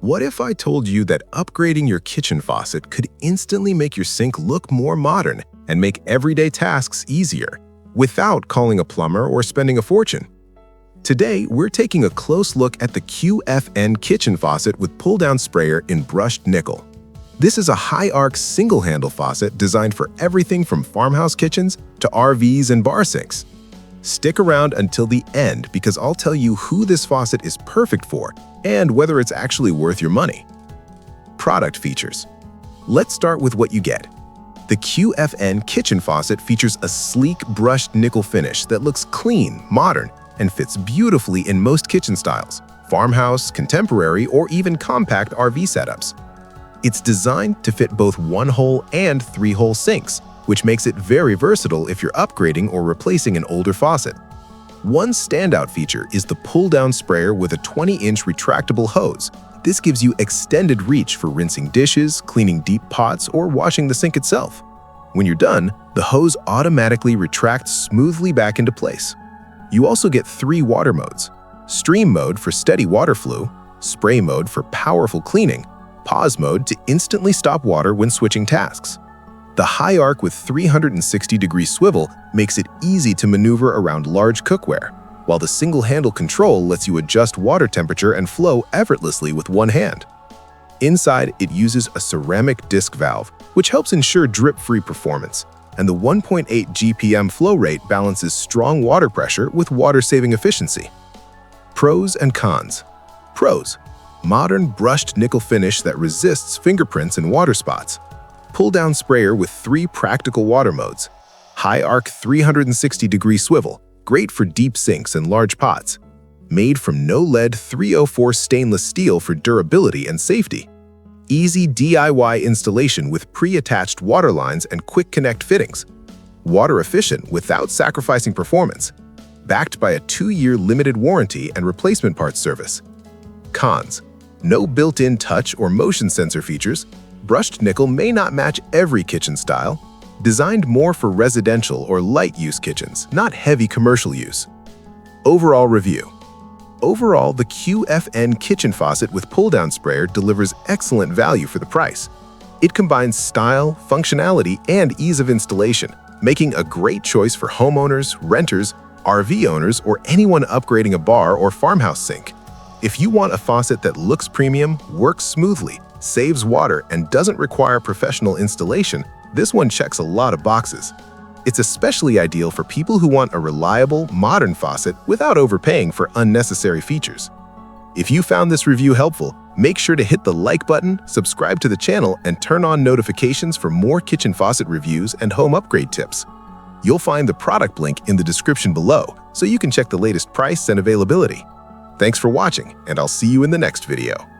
What if I told you that upgrading your kitchen faucet could instantly make your sink look more modern and make everyday tasks easier, without calling a plumber or spending a fortune? Today, we're taking a close look at the QFN Kitchen Faucet with pull-down sprayer in brushed nickel. This is a high-arc single-handle faucet designed for everything from farmhouse kitchens to RVs and bar sinks. Stick around until the end because I'll tell you who this faucet is perfect for and whether it's actually worth your money. Product features. Let's start with what you get. The QFN Kitchen Faucet features a sleek brushed nickel finish that looks clean, modern, and fits beautifully in most kitchen styles, farmhouse, contemporary, or even compact RV setups. It's designed to fit both one-hole and three-hole sinks, which makes it very versatile if you're upgrading or replacing an older faucet. One standout feature is the pull-down sprayer with a 20-inch retractable hose. This gives you extended reach for rinsing dishes, cleaning deep pots, or washing the sink itself. When you're done, the hose automatically retracts smoothly back into place. You also get 3 water modes: stream mode for steady water flow, spray mode for powerful cleaning, pause mode to instantly stop water when switching tasks. The high arc with 360-degree swivel makes it easy to maneuver around large cookware, while the single-handle control lets you adjust water temperature and flow effortlessly with one hand. Inside, it uses a ceramic disc valve, which helps ensure drip-free performance, and the 1.8 GPM flow rate balances strong water pressure with water-saving efficiency. Pros and cons. Pros: modern brushed nickel finish that resists fingerprints and water spots. Pull-down sprayer with 3 practical water modes. High arc 360-degree swivel, great for deep sinks and large pots. Made from no-lead 304 stainless steel for durability and safety. Easy DIY installation with pre-attached water lines and quick connect fittings. Water efficient without sacrificing performance. Backed by a 2-year limited warranty and replacement parts service. Cons: no built-in touch or motion sensor features. Brushed nickel may not match every kitchen style. Designed more for residential or light-use kitchens, not heavy commercial use. Overall review. Overall, the QFN Kitchen Faucet with pull-down sprayer delivers excellent value for the price. It combines style, functionality, and ease of installation, making a great choice for homeowners, renters, RV owners, or anyone upgrading a bar or farmhouse sink. If you want a faucet that looks premium, works smoothly, saves water, and doesn't require professional installation, this one checks a lot of boxes. It's especially ideal for people who want a reliable, modern faucet without overpaying for unnecessary features. If you found this review helpful, make sure to hit the like button, subscribe to the channel, and turn on notifications for more kitchen faucet reviews and home upgrade tips. You'll find the product link in the description below, so you can check the latest price and availability. Thanks for watching, and I'll see you in the next video.